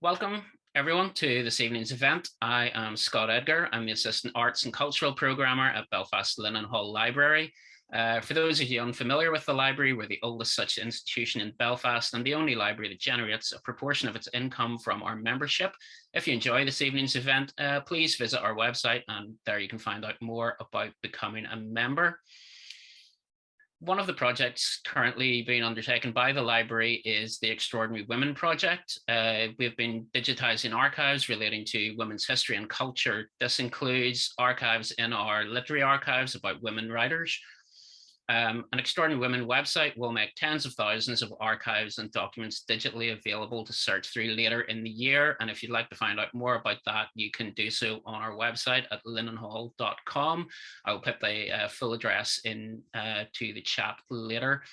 Welcome, everyone, to this evening's event. I am Scott Edgar. I'm the Assistant Arts and Cultural Programmer at Belfast Linen Hall Library. For those of you unfamiliar with the library, we're the oldest such institution in Belfast and the only library that generates a proportion of its income from our membership. If you enjoy this evening's event, please visit our website, and there you can find out more about becoming a member. One of the projects currently being undertaken by the library is the Extraordinary Women Project. We've been digitizing archives relating to women's history and culture. This includes archives in our literary archives about women writers. An Extraordinary Women website will make tens of thousands of archives and documents digitally available to search through later in the year. And if you'd like to find out more about that, you can do so on our website at linenhall.com. I'll put the full address in to the chat later.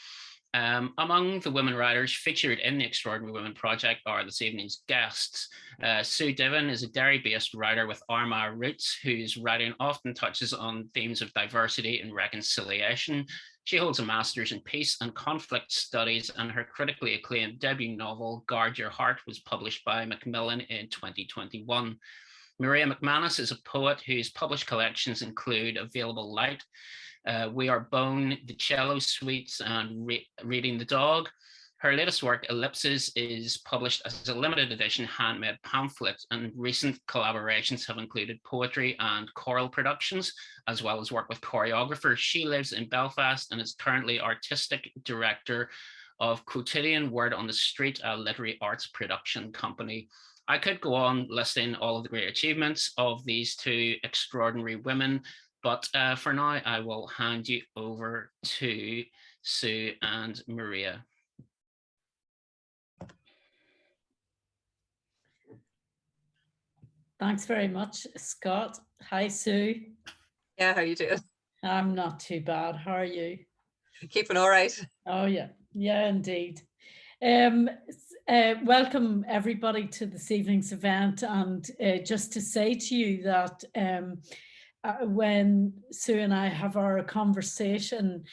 Among the women writers featured in the Extraordinary Women Project are this evening's guests. Sue Divin is a Derry-based writer with Armagh roots, whose writing often touches on themes of diversity and reconciliation. She holds a master's in peace and conflict studies, and her critically acclaimed debut novel, Guard Your Heart, was published by Macmillan in 2021. Maria McManus is a poet whose published collections include Available Light, We Are Bone, The Cello Suites, and Reading the Dog. Her latest work, Ellipses, is published as a limited edition handmade pamphlet, and recent collaborations have included poetry and choral productions, as well as work with choreographers. She lives in Belfast and is currently artistic director of Quotidian Word on the Street, a literary arts production company. I could go on listing all of the great achievements of these two extraordinary women, but for now, I will hand you over to Sue and Maria. Thanks very much, Scott. Hi, Sue. Yeah, how you doing? I'm not too bad. How are you? Keeping all right. Oh, yeah. Yeah, indeed. Welcome, everybody, to this evening's event. And just to say to you that when Sue and I have our conversation,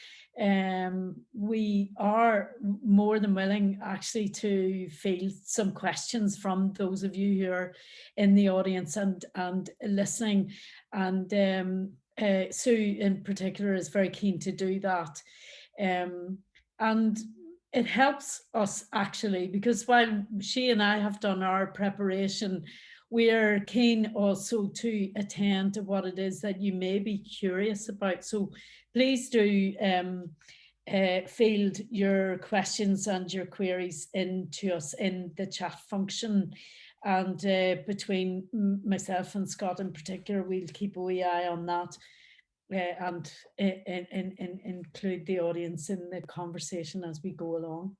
we are more than willing actually to field some questions from those of you who are in the audience and listening. And Sue in particular is very keen to do that. And it helps us actually, because while she and I have done our preparation, we are keen also to attend to what it is that you may be curious about. So please do field your questions and your queries into us in the chat function. And between myself and Scott in particular, we'll keep a wee eye on that and include the audience in the conversation as we go along.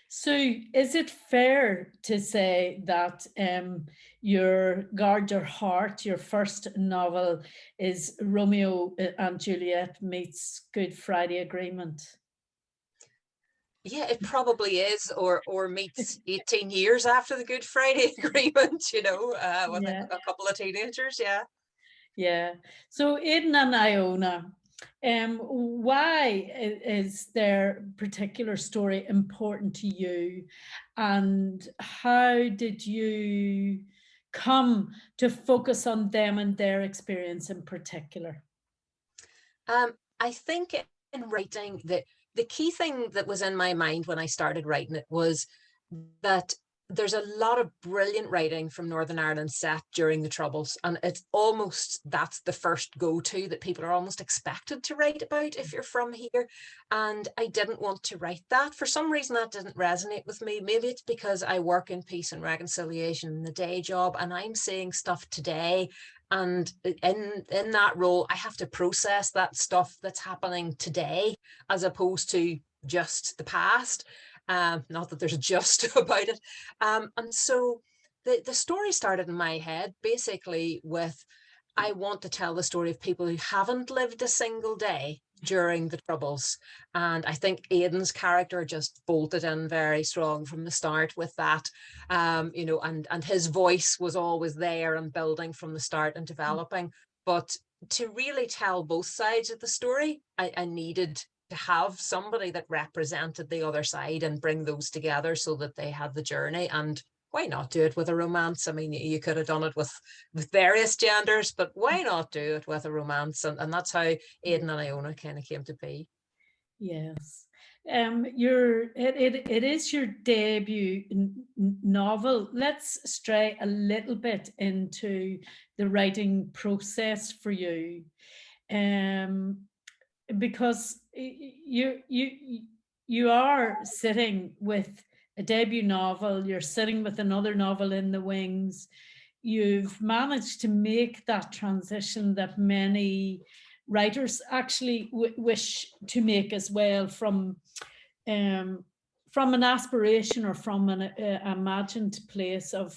So is it fair to say that your Guard Your Heart, your first novel, is Romeo and Juliet meets Good Friday Agreement? Yeah, it probably is, or meets 18 years after the Good Friday Agreement, you know, with a couple of teenagers, yeah. Yeah. So Aidan and Iona, why is their particular story important to you, and how did you come to focus on them and their experience in particular? I think in writing, the key thing that was in my mind when I started writing it was that there's a lot of brilliant writing from Northern Ireland set during the Troubles, and it's almost, that's the first go-to that people are almost expected to write about if you're from here. And I didn't want to write that. For some reason that didn't resonate with me. Maybe it's because I work in peace and reconciliation in the day job, and I'm seeing stuff today, and in that role I have to process that stuff that's happening today as opposed to just the past. Not that there's a just about it. And so the story started in my head basically with, I want to tell the story of people who haven't lived a single day during the Troubles. And I think Aidan's character just bolted in very strong from the start with that, you know, and his voice was always there and building from the start and developing. But to really tell both sides of the story, I needed to have somebody that represented the other side and bring those together so that they had the journey. And why not do it with a romance? I mean, you could have done it with various genders, but why not do it with a romance? And that's how Aidan and Iona kind of came to be. Yes. It is your debut novel. Let's stray a little bit into the writing process for you, because you are sitting with a debut novel. You're sitting with another novel in the wings. You've managed to make that transition that many writers actually wish to make as well, from an aspiration or from an imagined place of,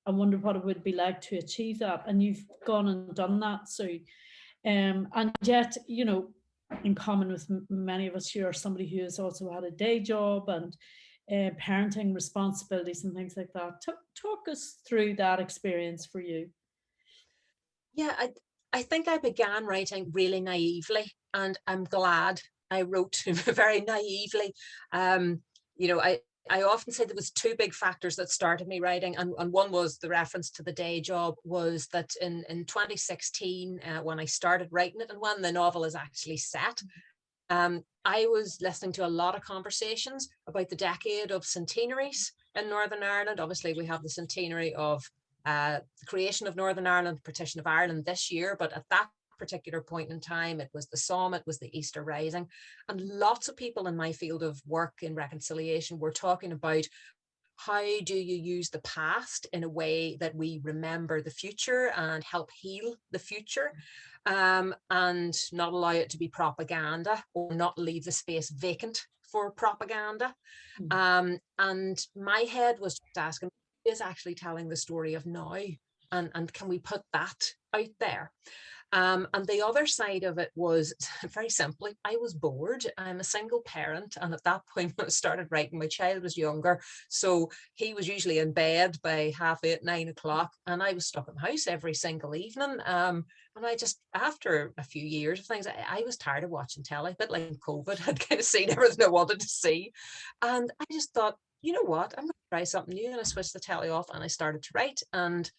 I wonder what it would be like to achieve that. And you've gone and done that. So, and yet, you know, in common with many of us, you're somebody who has also had a day job and parenting responsibilities and things like that. Talk us through that experience for you. Yeah, I think I began writing really naively, and I'm glad I wrote very naively. You know, I often say there was two big factors that started me writing, and one was the reference to the day job, was that in 2016, when I started writing it and when the novel is actually set, I was listening to a lot of conversations about the decade of centenaries in Northern Ireland. Obviously, we have the centenary of the creation of Northern Ireland, partition of Ireland this year, but at that particular point in time, it was the Somme, it was the Easter Rising, and lots of people in my field of work in reconciliation were talking about how do you use the past in a way that we remember the future and help heal the future, and not allow it to be propaganda, or not leave the space vacant for propaganda. And my head was just asking, is actually telling the story of now, and can we put that out there? And the other side of it was, very simply, I was bored. I'm a single parent, and at that point when I started writing, my child was younger, so he was usually in bed by 8:30, 9 o'clock, and I was stuck in the house every single evening. And I just, after a few years of things, I was tired of watching telly, a bit like COVID. I'd kind of seen everything I wanted to see, and I just thought, you know what, I'm going to try something new, and I switched the telly off and I started to write. And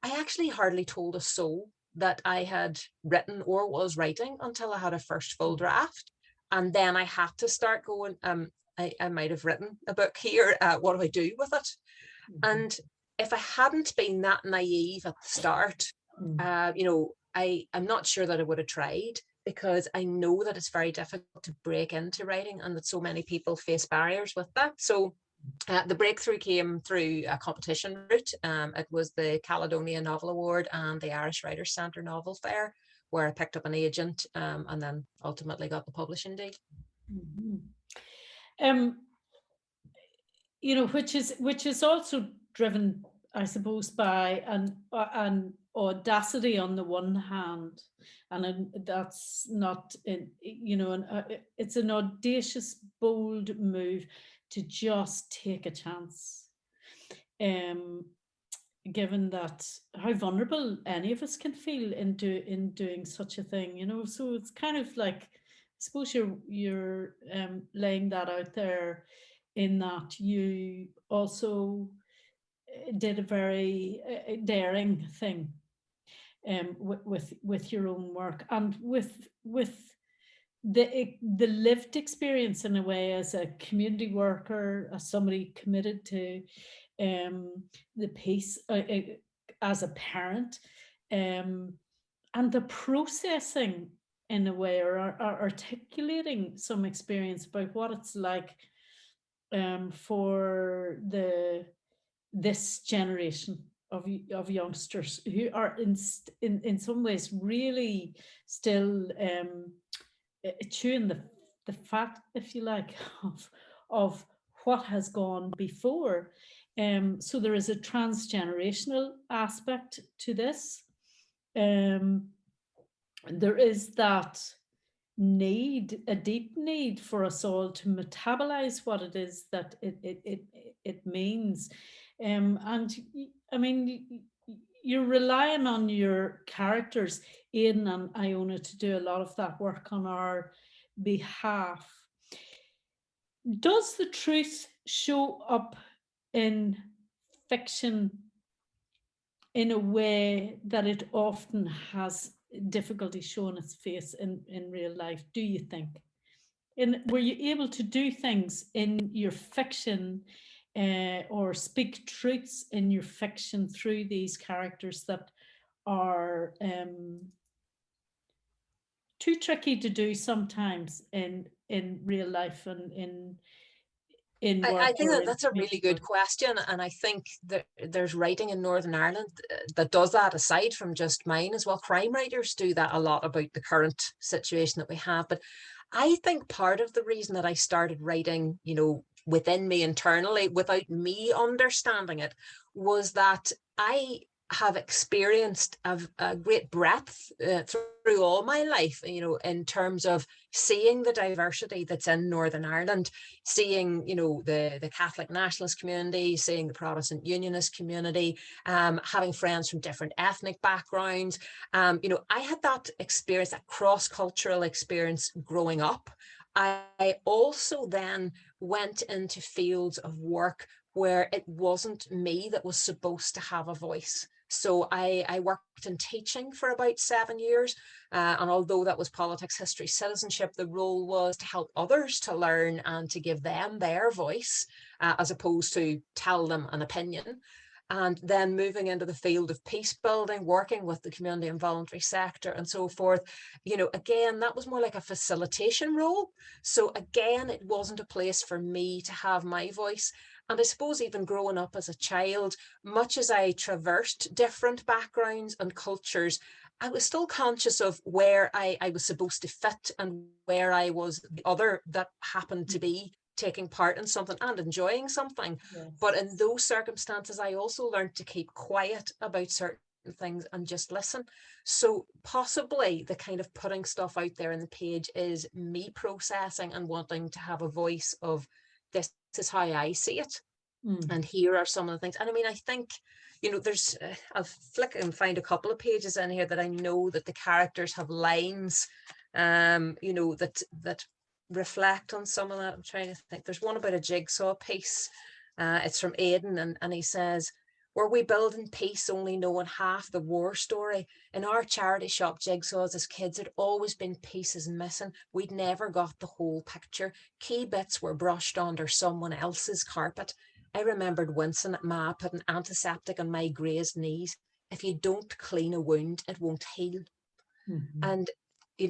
I actually hardly told a soul that I had written or was writing until I had a first full draft. And then I had to start going, I might have written a book here, what do I do with it? And if I hadn't been that naive at the start, you know, I'm not sure that I would have tried, because I know that it's very difficult to break into writing and that so many people face barriers with that. So the breakthrough came through a competition route. It was the Caledonia Novel Award and the Irish Writers' Centre Novel Fair, where I picked up an agent, and then ultimately got the publishing deal. You know, which is also driven, I suppose, by an audacity on the one hand, and that's not, you know, it's an audacious, bold move to just take a chance, given that how vulnerable any of us can feel in doing such a thing, you know. So it's kind of like, I suppose you're laying that out there, in that you also did a very daring thing, with your own work, and with the lived experience, in a way, as a community worker, as somebody committed to the peace, as a parent, and the processing, in a way, or articulating some experience about what it's like for this generation of youngsters who are in some ways really still chewing the fat, if you like, of what has gone before. So there is a transgenerational aspect to this. There is that need, a deep need for us all to metabolize what it is that it means. And I mean, you're relying on your characters, Aidan and Iona, to do a lot of that work on our behalf. Does the truth show up in fiction in a way that it often has difficulty showing its face in real life, do you think? And were you able to do things in your fiction or speak truths in your fiction through these characters that are too tricky to do sometimes in real life and in work? I think or that's a really in good work? question, and I think that there's writing in Northern Ireland that does that, aside from just mine as well. Crime writers do that a lot about the current situation that we have. But I think part of the reason that I started writing, within me internally, without me understanding it, was that I have experienced a great breadth through all my life, in terms of seeing the diversity that's in Northern Ireland, seeing, the Catholic nationalist community, seeing the Protestant unionist community, having friends from different ethnic backgrounds. I had that experience, that cross-cultural experience growing up. I also then went into fields of work where it wasn't me that was supposed to have a voice. So I worked in teaching for about 7 years. And although that was politics, history, citizenship, the role was to help others to learn and to give them their voice, as opposed to tell them an opinion. And then moving into the field of peace building, working with the community and voluntary sector and so forth, again, that was more like a facilitation role. So again, it wasn't a place for me to have my voice. And I suppose even growing up as a child, much as I traversed different backgrounds and cultures, I was still conscious of where I was supposed to fit and where I was the other that happened to be taking part in something and enjoying something. Yes. But in those circumstances, I also learned to keep quiet about certain things and just listen. So possibly the kind of putting stuff out there in the page is me processing and wanting to have a voice of, this is how I see it. And here are some of the things. And I mean, I think, there's, I'll flick and find a couple of pages in here that I know that the characters have lines, that reflect on some of that. I'm trying to think. There's one about a jigsaw piece. It's from Aidan, and he says, "Were we building peace only knowing half the war story? In our charity shop jigsaws as kids, there'd always been pieces missing. We'd never got the whole picture. Key bits were brushed under someone else's carpet. I remembered wincing at Ma putting antiseptic on my grazed knees. If you don't clean a wound, it won't heal." And,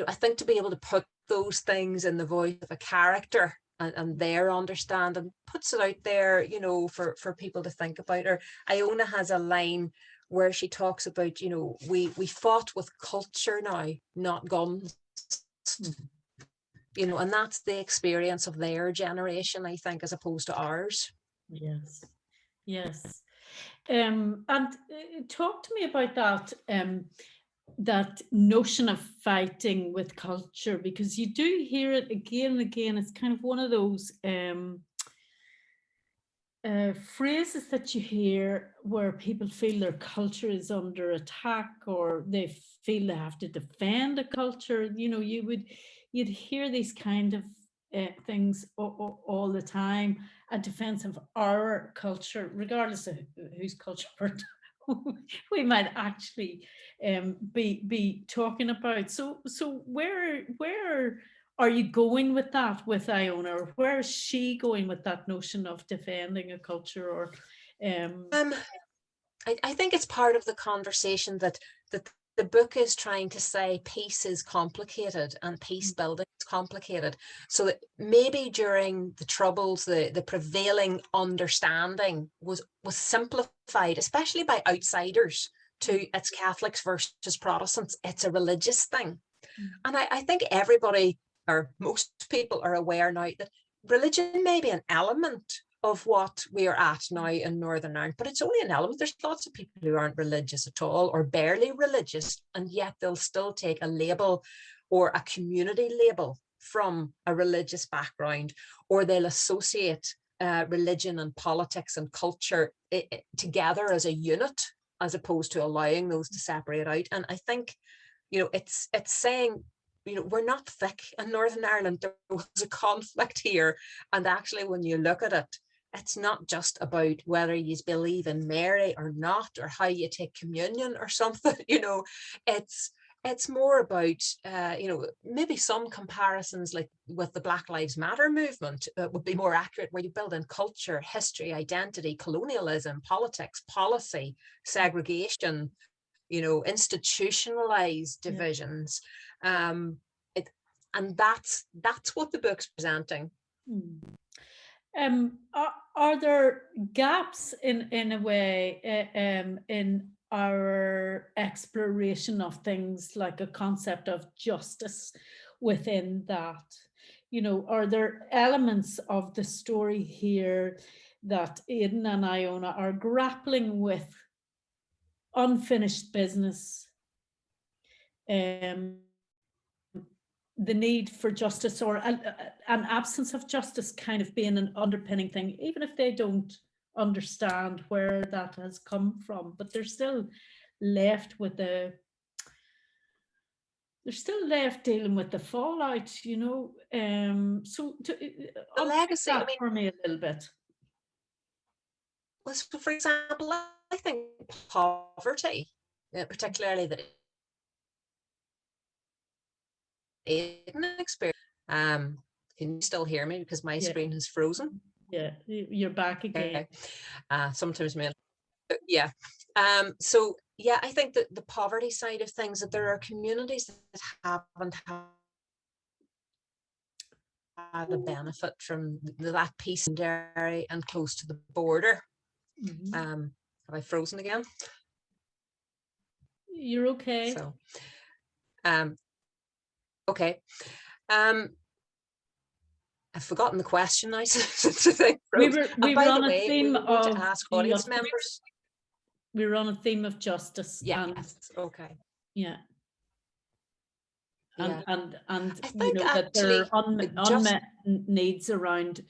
I think to be able to put those things in the voice of a character and their understanding puts it out there, for people to think about. Or Iona has a line where she talks about, we fought with culture now, not guns. And that's the experience of their generation, I think, as opposed to ours. Yes, yes. And talk to me about that, that notion of fighting with culture, because you do hear it again and again. It's kind of one of those phrases that you hear where people feel their culture is under attack, or they feel they have to defend a culture. You'd hear these kind of things all the time, a defense of our culture, regardless of whose culture we might actually be talking about. So where are you going with that with Iona, or where is she going with that notion of defending a culture? Or I think it's part of the conversation that the book is trying to say peace is complicated and peace building is complicated. So that maybe during the Troubles, the prevailing understanding was simplified, especially by outsiders, to it's Catholics versus Protestants. It's a religious thing. And I think everybody, or most people, are aware now that religion may be an element of what we are at now in Northern Ireland, but it's only an element. There's lots of people who aren't religious at all or barely religious, and yet they'll still take a label or a community label from a religious background, or they'll associate religion and politics and culture together as a unit, as opposed to allowing those to separate out. And I think, it's saying, we're not thick in Northern Ireland. There was a conflict here, and actually when you look at it, it's not just about whether you believe in Mary or not, or how you take communion or something, you know. It's more about, you know, maybe some comparisons like with the Black Lives Matter movement would be more accurate, where you build in culture, history, identity, colonialism, politics, policy, segregation, you know, institutionalized divisions. And that's what the book's presenting. Are there gaps in a way in our exploration of things like a concept of justice within that? You know, are there elements of the story here that Aidan and Iona are grappling with unfinished business, the need for justice, or an absence of justice kind of being an underpinning thing, even if they don't understand where that has come from, but they're still left with they're still left dealing with the fallout, you know. So the legacy, I mean, for me a little bit. Well, so for example, I think poverty, particularly that Aidan experience. Can you still hear me, because my screen has frozen? Yeah, you're back again. Okay. Sometimes, man. Yeah. So yeah, I think that the poverty side of things, that there are communities that haven't had a benefit from that peace in Derry and close to the border. Have I frozen again? You're okay. So, okay. I've forgotten the question now. We were on a theme of to ask audience members. We were on a theme of justice. Yeah. Okay. Yeah. And I you know, that there are unmet needs around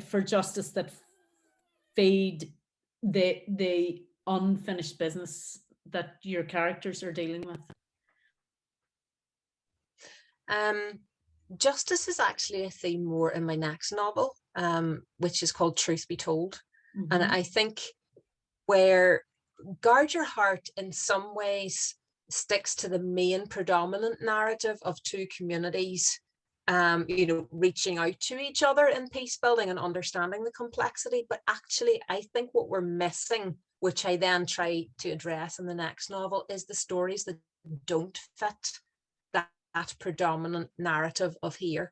for justice that feed the unfinished business that your characters are dealing with. Justice is actually a theme more in my next novel, which is called Truth Be Told. And I think where Guard Your Heart in some ways sticks to the main predominant narrative of two communities, you know, reaching out to each other in peace building and understanding the complexity. But actually, I think what we're missing, which I then try to address in the next novel, is the stories that don't fit that predominant narrative of here.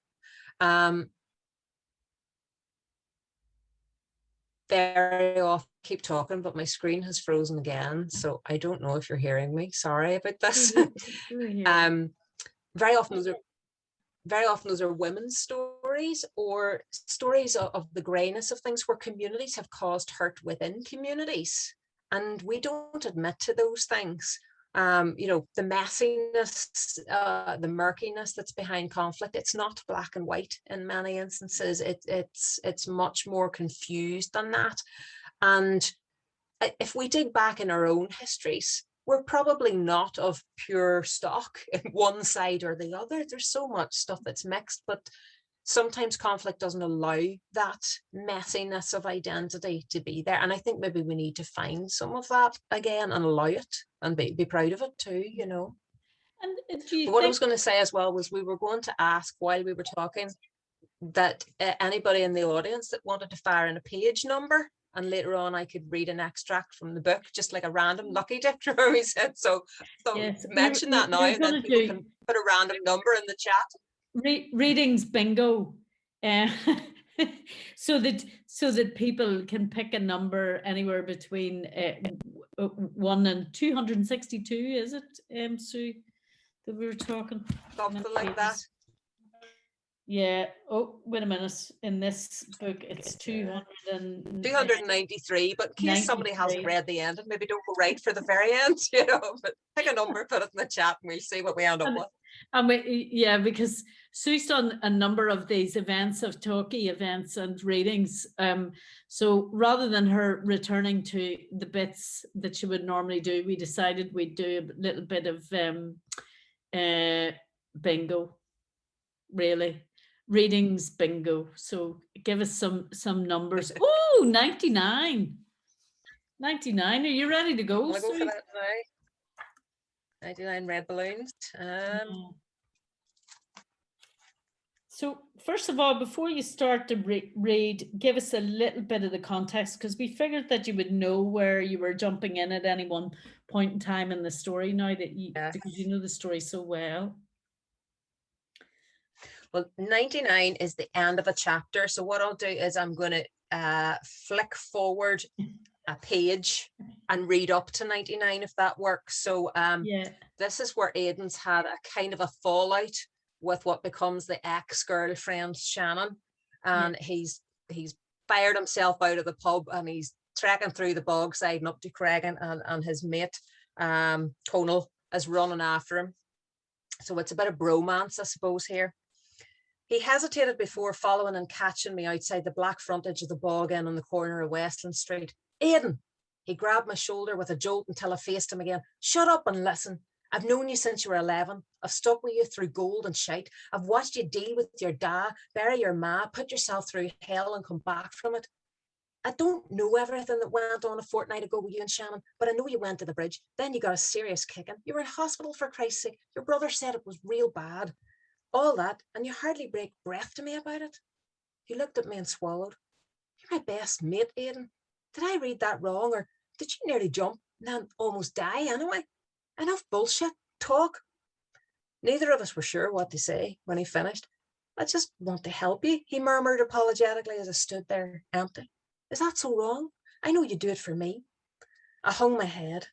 Very often keep talking, but my screen has frozen again, so I don't know if you're hearing me. Sorry about this. Very often those are women's stories, or stories of the greyness of things, where communities have caused hurt within communities, and we don't admit to those things. You know, the messiness, the murkiness that's behind conflict, it's not black and white in many instances. It's much more confused than that. And if we dig back in our own histories, we're probably not of pure stock in one side or the other. There's so much stuff that's mixed, but sometimes conflict doesn't allow that messiness of identity to be there. And I think maybe we need to find some of that again and allow it and be proud of it too, you know. And what I was going to say as well was, we were going to ask while we were talking that anybody in the audience that wanted to fire in a page number, and later on I could read an extract from the book, just like a random lucky dip, we said. So yes, mention that now, and then people can put a random number in the chat. Readings bingo, so that people can pick a number anywhere between 1 and 262. Is it, Sue, that we were talking? Something like that. Yeah. Oh, wait a minute. In this book, it's 293. But in case somebody hasn't read the end, and maybe don't go right for the very end, you know. But pick a number, put it in the chat, and we'll see what we end up with. And because Sue's done a number of these events, of talkie events and readings. So rather than her returning to the bits that she would normally do, we decided we'd do a little bit of bingo, really, readings bingo. So give us some numbers. Oh, 99. 99. Are you ready to go? I'm gonna go for that now. 99 red balloons. So first of all, before you start to read, give us a little bit of the context, because we figured that you would know where you were jumping in at any one point in time in the story now that you, because you know the story so well. Well, 99 is the end of a chapter. So what I'll do is I'm going to flick forward a page and read up to 99 if that works. So this is where Aidan's had a kind of a fallout with what becomes the ex-girlfriend Shannon, and he's fired himself out of the pub and he's trekking through the bog side and up to Cregan, and his mate Conal is running after him. So it's a bit of bromance, I suppose, here. He hesitated before following and catching me outside the black frontage of the bog inn on the corner of Westland Street. Aidan! He grabbed my shoulder with a jolt until I faced him again. Shut up and listen. I've known you since you were 11. I've stuck with you through gold and shite. I've watched you deal with your dad, bury your ma, put yourself through hell and come back from it. I don't know everything that went on a fortnight ago with you and Shannon, but I know you went to the bridge. Then you got a serious kicking. You were in hospital for Christ's sake. Your brother said it was real bad. All that, and you hardly break breath to me about it. He looked at me and swallowed. You're my best mate, Aidan. Did I read that wrong, or did you nearly jump and then almost die anyway? Enough bullshit. Talk. Neither of us were sure what to say when he finished. I just want to help you, he murmured apologetically as I stood there, empty. Is that so wrong? I know you'd do it for me. I hung my head.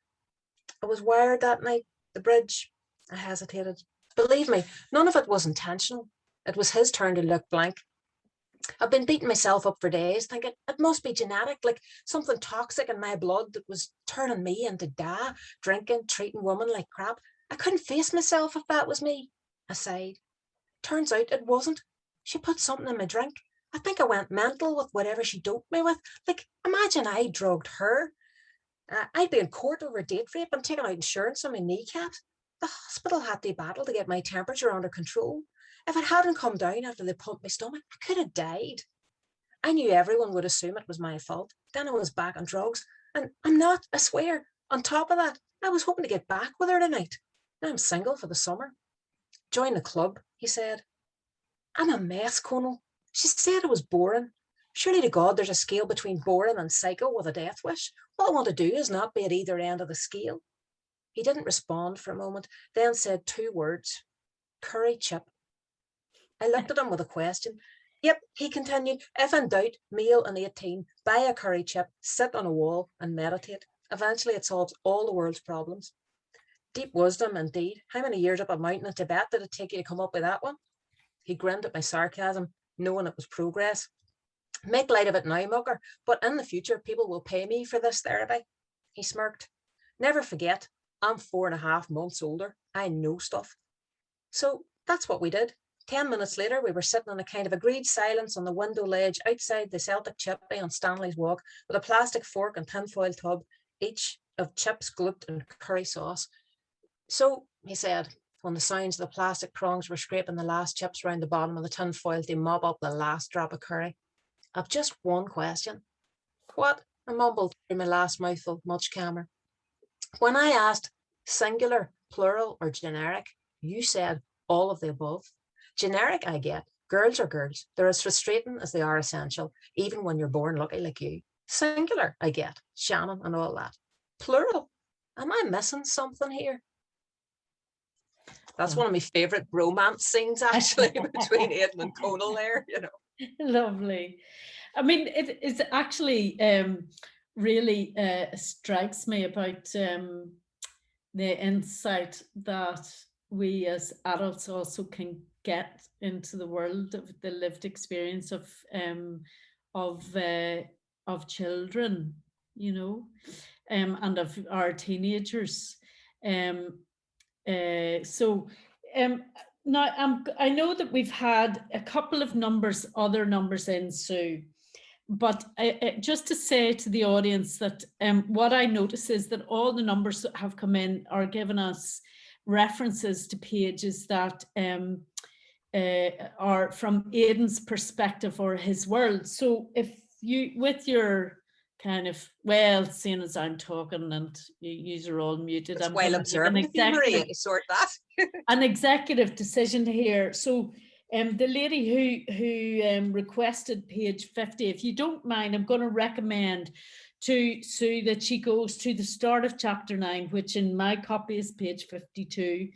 I was wired that night. The bridge. I hesitated. Believe me, none of it was intentional. It was his turn to look blank. I've been beating myself up for days, thinking it must be genetic, like something toxic in my blood that was turning me into da, drinking, treating women like crap. I couldn't face myself if that was me. I sighed. Turns out it wasn't. She put something in my drink. I think I went mental with whatever she doped me with. Like, imagine I drugged her. I'd be in court over date rape and taking out insurance on my kneecaps. The hospital had to battle to get my temperature under control. If it hadn't come down after they pumped my stomach, I could have died. I knew everyone would assume it was my fault. Then I was back on drugs. And I'm not, I swear. On top of that, I was hoping to get back with her tonight. Now I'm single for the summer. Join the club, he said. I'm a mess, Conal. She said it was boring. Surely to God there's a scale between boring and psycho with a death wish. All I want to do is not be at either end of the scale. He didn't respond for a moment, then said 2 words. Curry chip. I looked at him with a question. Yep, he continued. If in doubt, male and 18, buy a curry chip, sit on a wall and meditate. Eventually it solves all the world's problems. Deep wisdom indeed. How many years up a mountain in Tibet did it take you to come up with that one? He grinned at my sarcasm, knowing it was progress. Make light of it now, mucker, but in the future people will pay me for this therapy. He smirked. Never forget, I'm 4.5 months older. I know stuff. So that's what we did. 10 minutes later, we were sitting in a kind of agreed silence on the window ledge outside the Celtic Chippy on Stanley's Walk with a plastic fork and tinfoil tub, each of chips glooped in curry sauce. So, he said, when the sounds of the plastic prongs were scraping the last chips round the bottom of the tinfoil to mop up the last drop of curry, I've just one question. What? I mumbled through my last mouthful, much calmer. When I asked singular, plural, or generic, you said all of the above. Generic, I get. Girls are girls. They're as frustrating as they are essential, even when you're born lucky like you. Singular, I get. Shannon and all that. Plural. Am I missing something here? That's one of my favourite romance scenes, actually, between Aidan and Conal there, you know. Lovely. I mean, it's actually really strikes me about the insight that we as adults also can get into the world of the lived experience of children, you know, and of our teenagers. Now I know that we've had a couple of other numbers in, Sue, but just to say to the audience that what I notice is that all the numbers that have come in are giving us references to pages that or from Aidan's perspective or his world. So if you, with your kind of, well, seeing as I'm talking and you are all muted, It's I'm well going to make an observant of you, Maria, to sort that. an executive decision here. So the lady who requested page 50, if you don't mind, I'm going to recommend to Sue that she goes to the start of chapter 9, which in my copy is page 52,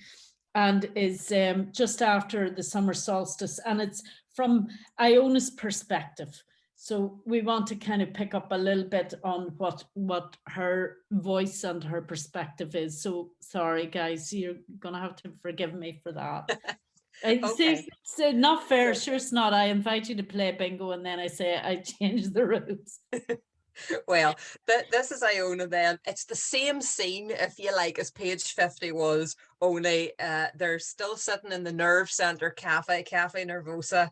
and is just after the summer solstice, and it's from Iona's perspective. So we want to kind of pick up a little bit on what her voice and her perspective is. So sorry, guys, you're gonna have to forgive me for that. Okay. See, not fair. Sure, it's not. I invite you to play bingo, and then I say I change the rules. Well, this is Iona then. It's the same scene, if you like, as page 50 was, only they're still sitting in the Nerve Centre Cafe Nervosa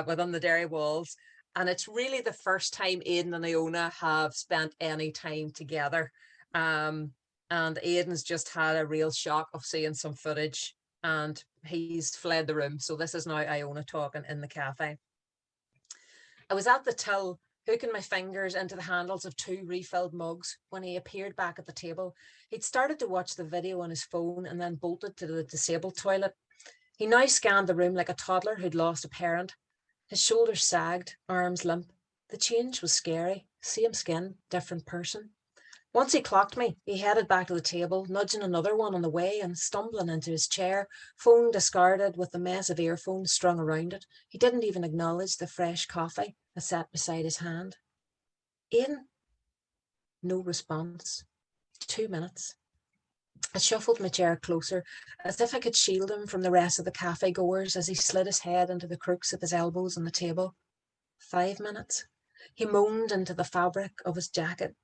within the Derry walls. And it's really the first time Aidan and Iona have spent any time together. And Aidan's just had a real shock of seeing some footage and he's fled the room. So this is now Iona talking in the cafe. I was at the till, hooking my fingers into the handles of 2 refilled mugs when he appeared back at the table. He'd started to watch the video on his phone and then bolted to the disabled toilet. He now scanned the room like a toddler who'd lost a parent. His shoulders sagged, arms limp. The change was scary. Same skin, different person. Once he clocked me, he headed back to the table, nudging another one on the way and stumbling into his chair, phone discarded with the mess of earphones strung around it. He didn't even acknowledge the fresh coffee that sat beside his hand. Aidan? No response. 2 minutes. I shuffled my chair closer, as if I could shield him from the rest of the cafe goers as he slid his head into the crooks of his elbows on the table. 5 minutes. He moaned into the fabric of his jacket.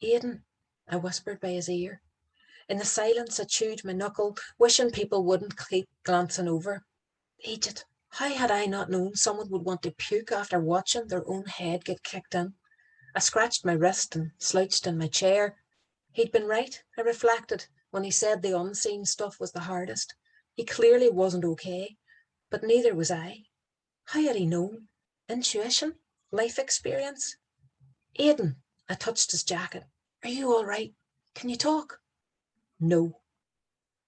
Aidan, I whispered by his ear. In the silence, I chewed my knuckle, wishing people wouldn't keep glancing over. Egypt, how had I not known someone would want to puke after watching their own head get kicked in? I scratched my wrist and slouched in my chair. He'd been right, I reflected, when he said the unseen stuff was the hardest. He clearly wasn't okay, but neither was I. How had he known? Intuition? Life experience? Aidan, I touched his jacket. Are you all right? Can you talk? No.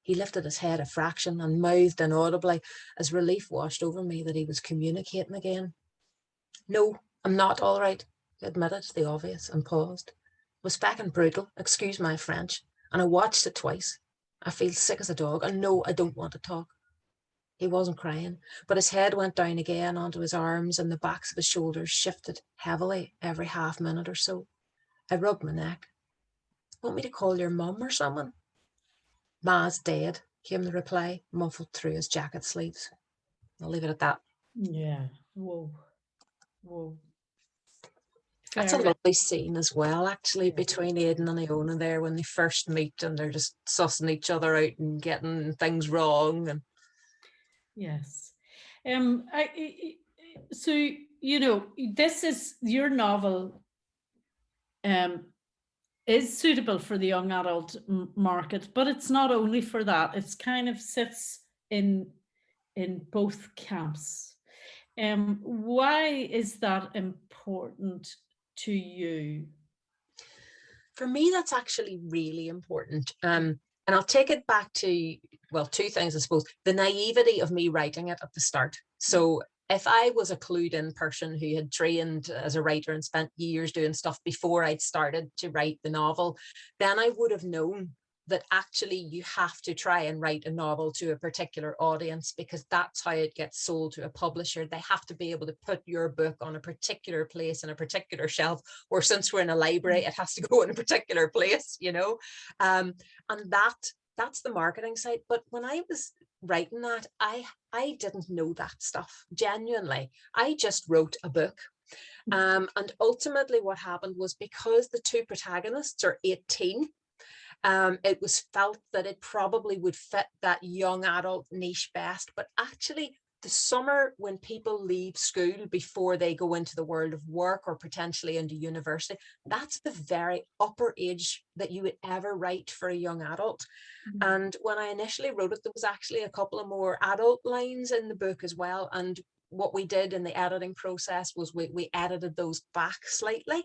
He lifted his head a fraction and mouthed inaudibly as relief washed over me that he was communicating again. No, I'm not all right, he admitted the obvious and paused. It was fucking brutal, excuse my French, and I watched it twice. I feel sick as a dog, and no, I don't want to talk. He wasn't crying, but his head went down again onto his arms and the backs of his shoulders shifted heavily every half minute or so. I rubbed my neck. Want me to call your mum or someone? Ma's dead, came the reply, muffled through his jacket sleeves. I'll leave it at that. Yeah. Whoa. Whoa. That's a lovely scene as well, actually, between Aidan and Iona there when they first meet and they're just sussing each other out and getting things wrong. And yes. So, you know, this is your novel is suitable for the young adult market, but it's not only for that. It's kind of sits in both camps. Why is that important to you? For me, that's actually really important. And I'll take it back to, well, 2 things, I suppose. The naivety of me writing it at the start. So if I was a clued in person who had trained as a writer and spent years doing stuff before I'd started to write the novel, then I would have known that actually you have to try and write a novel to a particular audience because that's how it gets sold to a publisher. They have to be able to put your book on a particular place in a particular shelf, or since we're in a library, it has to go in a particular place, you know. And that's the marketing side. But when I was writing that, I didn't know that stuff, genuinely. I just wrote a book. And ultimately what happened was, because the 2 protagonists are 18, it was felt that it probably would fit that young adult niche best, but actually the summer when people leave school before they go into the world of work or potentially into university, that's the very upper age that you would ever write for a young adult. And when I initially wrote it, there was actually a couple of more adult lines in the book as well. And what we did in the editing process was we edited those back slightly,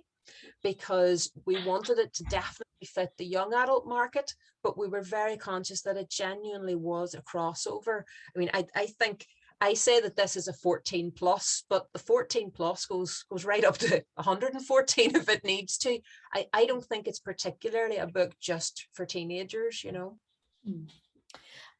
because we wanted it to definitely fit the young adult market, but we were very conscious that it genuinely was a crossover. I mean, I think I say that this is a 14 plus, but the 14 plus goes right up to 114 if it needs to. I don't think it's particularly a book just for teenagers, you know.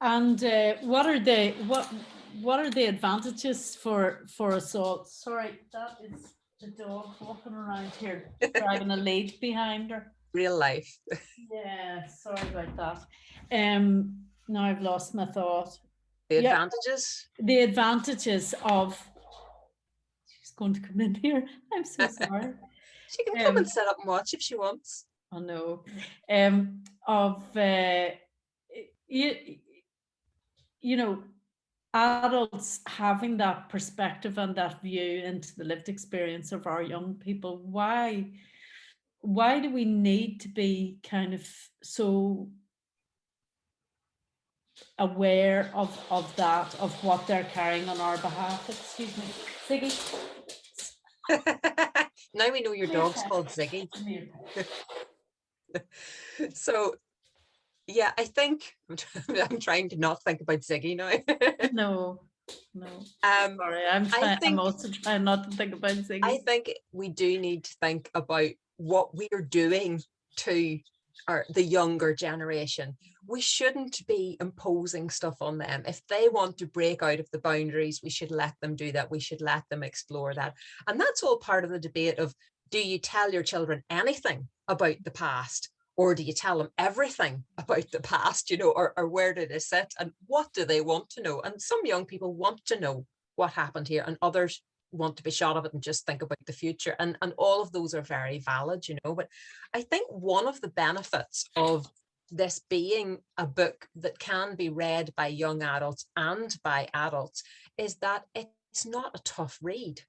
And what are the advantages for us all? Sorry, that is the dog walking around here, dragging a lead behind her. Real life. Yeah, sorry about that. Now I've lost my thought. The advantages? The advantages of, she's going to come in here. I'm so sorry. She can come and sit up and watch if she wants. I know. You know, adults having that perspective and that view into the lived experience of our young people. Why do we need to be kind of so aware of that, of what they're carrying on our behalf? Excuse me, Ziggy. Now we know your dog's called Ziggy. So yeah, I think I'm trying to not think about Ziggy now. No. Sorry, I'm also trying not to think about Ziggy. I think we do need to think about what we are doing to the younger generation. We shouldn't be imposing stuff on them. If they want to break out of the boundaries, we should let them do that. We should let them explore that. And that's all part of the debate of, do you tell your children anything about the past? Or do you tell them everything about the past, you know, or where do they sit and what do they want to know? And some young people want to know what happened here, and others want to be shot of it and just think about the future. And all of those are very valid, you know. But I think one of the benefits of this being a book that can be read by young adults and by adults is that it's not a tough read.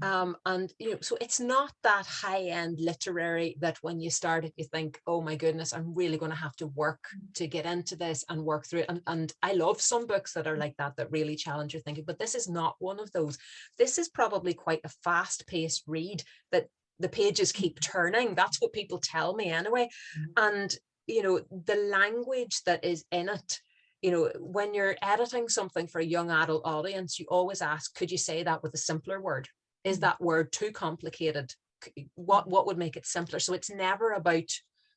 And you know, so it's not that high-end literary that when you start it you think, oh my goodness, I'm really going to have to work to get into this and work through it. And I love some books that are like that really challenge your thinking, but this is not one of those. This is probably quite a fast-paced read that the pages keep turning. That's what people tell me anyway. And you know, the language that is in it, you know, when you're editing something for a young adult audience, you always ask, could you say that with a simpler word? Is that word too complicated? What would make it simpler? So it's never about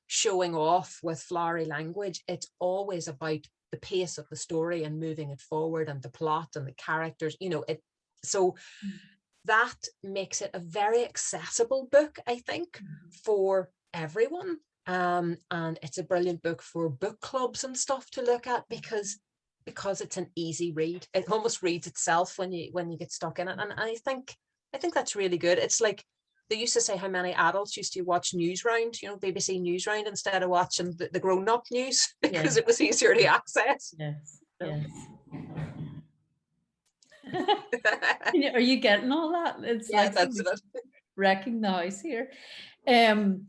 showing off with flowery language. It's always about the pace of the story and moving it forward and the plot and the characters, you know, so that makes it a very accessible book, I think, for everyone. And it's a brilliant book for book clubs and stuff to look at because it's an easy read. It almost reads itself when you get stuck in it. And I think that's really good. It's like they used to say how many adults used to watch Newsround, you know, BBC Newsround instead of watching the grown-up news because it was easier to access. Yes. Are you getting all that? It's like that's it. Recognize here. You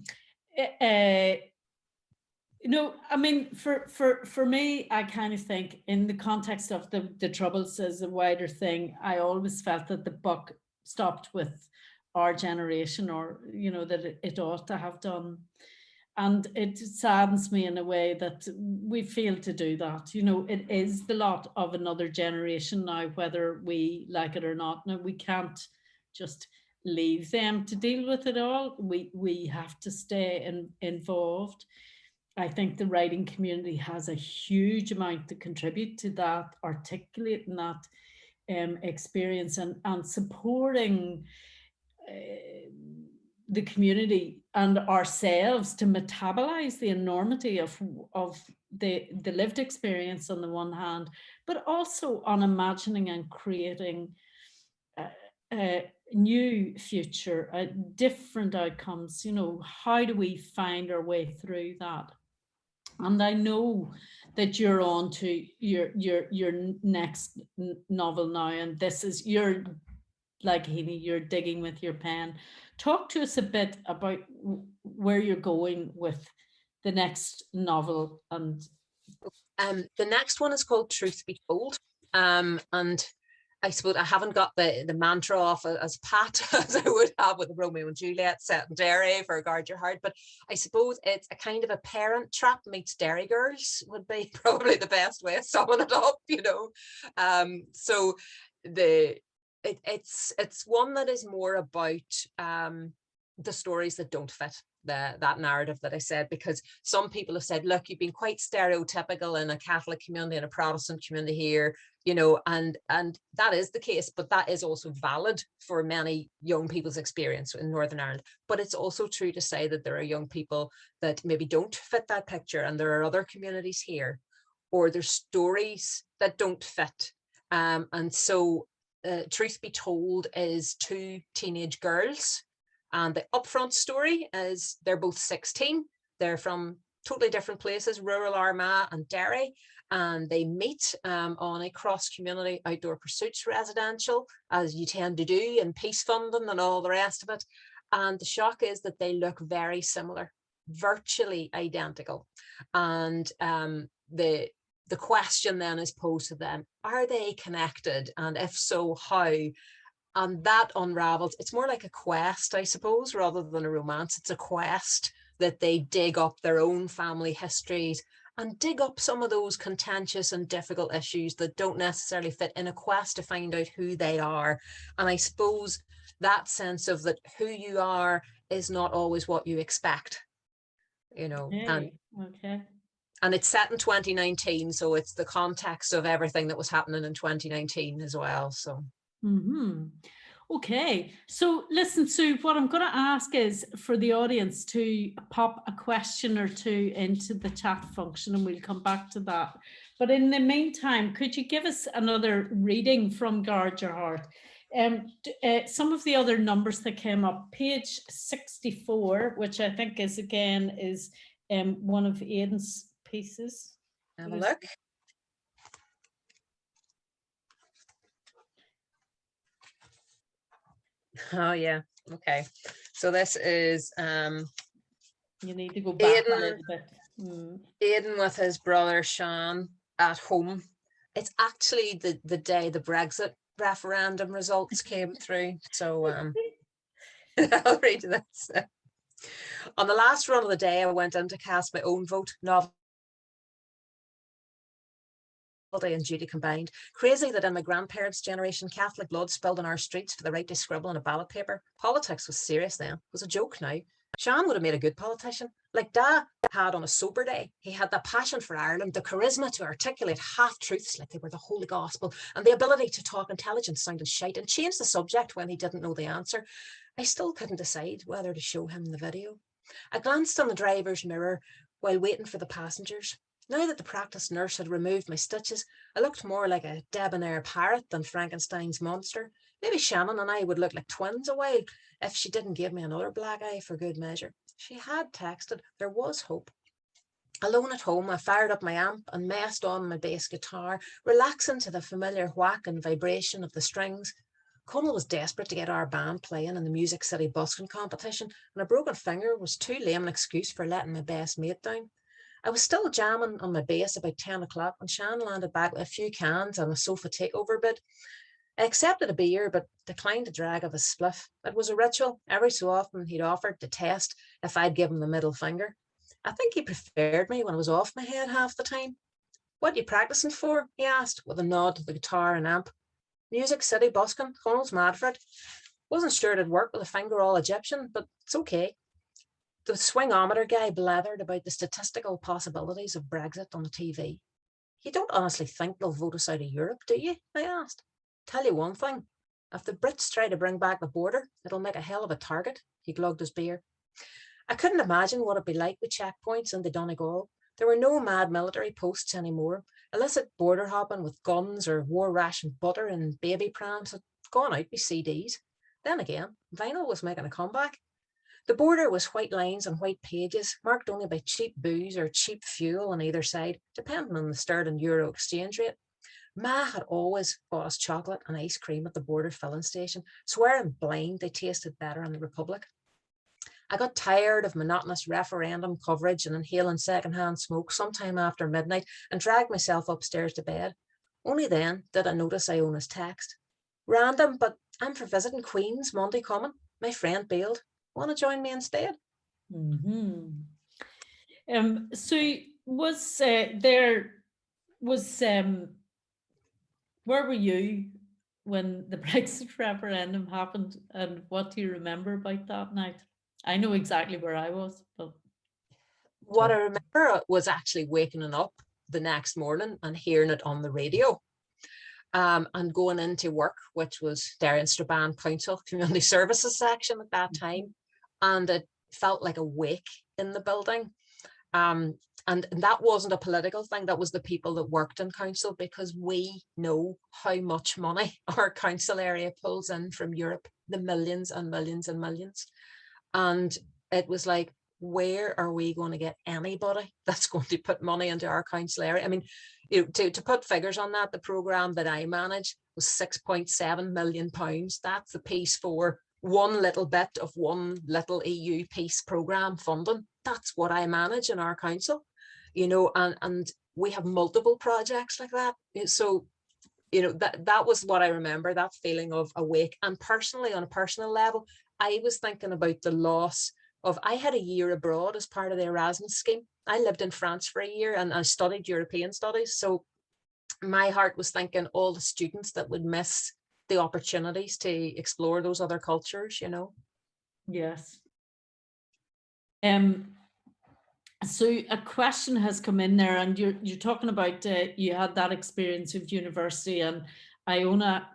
know, I mean, for me, I kind of think in the context of the Troubles as a wider thing, I always felt that the book stopped with our generation, or, you know, that it ought to have done. And it saddens me in a way that we fail to do that. You know, it is the lot of another generation now, whether we like it or not. Now, we can't just leave them to deal with it all. We have to stay involved. I think the writing community has a huge amount to contribute to that, articulating that experience and supporting the community and ourselves to metabolize the enormity of the lived experience on the one hand, but also on imagining and creating a new future, different outcomes. You know, how do we find our way through that? And I know that you're on to your next novel now, and this is you're like Heaney, you're digging with your pen. Talk to us a bit about where you're going with the next novel. And the next one is called Truth Be Told. And I suppose I haven't got the mantra off as pat as I would have with Romeo and Juliet set in Derry for Guard Your Heart, but I suppose it's a kind of a Parent Trap meets Derry Girls would be probably the best way of summing it up, you know. So it's one that is more about the stories that don't fit that narrative that I said, because some people have said, look, you've been quite stereotypical in a Catholic community and a Protestant community here, you know, and that is the case, but that is also valid for many young people's experience in Northern Ireland. But it's also true to say that there are young people that maybe don't fit that picture, and there are other communities here, or there's stories that don't fit. And so Truth Be Told is two teenage girls. And the upfront story is they're both 16. They're from totally different places, rural Armagh and Derry, and they meet on a cross-community outdoor pursuits residential, as you tend to do in peace funding and all the rest of it. And the shock is that they look very similar, virtually identical. And the question then is posed to them, are they connected? And if so, how? And that unravels. It's more like a quest, I suppose, rather than a romance. It's a quest that they dig up their own family histories and dig up some of those contentious and difficult issues that don't necessarily fit, in a quest to find out who they are. And I suppose that sense of that who you are is not always what you expect, you know. Okay. And it's set in 2019, so it's the context of everything that was happening in 2019 as well. So. Okay, so listen, Sue, what I'm going to ask is for the audience to pop a question or two into the chat function, and we'll come back to that. But in the meantime, could you give us another reading from Guard Your Heart? Some of the other numbers that came up, page 64, which I think is one of Aidan's pieces. Have a look. Oh yeah, okay. So this is you need to go back a little bit. Aidan with his brother Sean at home. It's actually the day the Brexit referendum results came through. So I'll read this. On the last run of the day, I went in to cast my own vote. Novelty and duty combined. Crazy that in my grandparents' generation, Catholic blood spilled on our streets for the right to scribble on a ballot paper. Politics was serious then. It was a joke now. Sean would have made a good politician. Like Da had on a sober day. He had the passion for Ireland, the charisma to articulate half-truths like they were the Holy Gospel, and the ability to talk intelligent sounding shite and change the subject when he didn't know the answer. I still couldn't decide whether to show him the video. I glanced on the driver's mirror while waiting for the passengers. Now that the practice nurse had removed my stitches, I looked more like a debonair parrot than Frankenstein's monster. Maybe Shannon and I would look like twins a while if she didn't give me another black eye for good measure. She had texted. There was hope. Alone at home, I fired up my amp and messed on my bass guitar, relaxing to the familiar whack and vibration of the strings. Connell was desperate to get our band playing in the Music City busking competition, and a broken finger was too lame an excuse for letting my best mate down. I was still jamming on my bass about 10 o'clock when Shan landed back with a few cans and a sofa takeover bid. I accepted a beer, but declined a drag of a spliff. It was a ritual. Every so often he'd offered to test if I'd give him the middle finger. I think he preferred me when I was off my head half the time. What are you practicing for? He asked, with a nod to the guitar and amp. Music City busking. Connell's mad for it. Wasn't sure it'd work with a finger all Egyptian, but it's okay. The swingometer guy blathered about the statistical possibilities of Brexit on the TV. You don't honestly think they'll vote us out of Europe, do you? I asked. Tell you one thing, if the Brits try to bring back the border, it'll make a hell of a target. He glugged his beer. I couldn't imagine what it'd be like with checkpoints in the Donegal. There were no mad military posts anymore. Illicit border hopping with guns or war ration butter and baby prams had gone out with CDs. Then again, vinyl was making a comeback. The border was white lines and white pages, marked only by cheap booze or cheap fuel on either side, depending on the sterling euro exchange rate. Ma had always bought us chocolate and ice cream at the border filling station, swearing blind they tasted better in the Republic. I got tired of monotonous referendum coverage and inhaling secondhand smoke sometime after midnight and dragged myself upstairs to bed. Only then did I notice Iona's text. Random, but I'm for visiting Queen's Monday coming. My friend bailed. Want to join me instead? So where were you when the Brexit referendum happened, and what do you remember about that night? I know exactly where I was, but what I remember was actually waking up the next morning and hearing it on the radio, and going into work, which was Derry and Strabane Council Community Services section at that time, and it felt like a wake in the building. And that wasn't a political thing, that was the people that worked in council, because we know how much money our council area pulls in from Europe, the millions and millions and millions. And it was like, where are we going to get anybody that's going to put money into our council area? I mean, to put figures on that, the programme that I manage was £6.7 million. That's the piece for one little bit of one little EU piece programme funding. That's what I manage in our council, and we have multiple projects like that. So, that was what I remember, that feeling of awake. And personally, on a personal level, I was thinking about the loss of, I had a year abroad as part of the Erasmus scheme. I lived in France for a year and I studied European studies. So my heart was thinking all the students that would miss the opportunities to explore those other cultures, Yes. So a question has come in there, and you're talking about you had that experience of university, and Iona,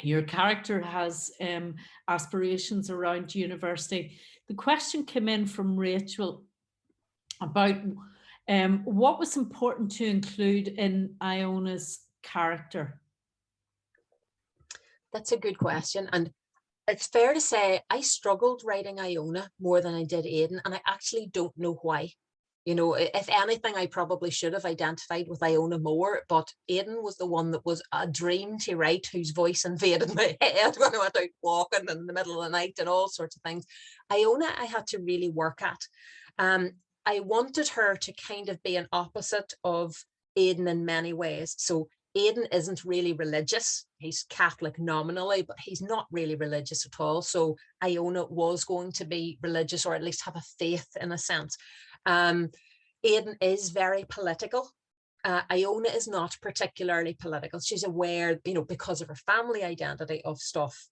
your character has aspirations around university. The question came in from Rachel about what was important to include in Iona's character. That's a good question, and it's fair to say I struggled writing Iona more than I did Aidan, and I actually don't know why. If anything, I probably should have identified with Iona more, but Aidan was the one that was a dream to write, whose voice invaded my head when I went out walking in the middle of the night and all sorts of things. Iona, I had to really work at. I wanted her to kind of be an opposite of Aidan in many ways. So Aidan isn't really religious. He's Catholic nominally, but he's not really religious at all. So Iona was going to be religious, or at least have a faith in a sense. Aidan is very political. Iona is not particularly political. She's aware, because of her family identity, of stuff,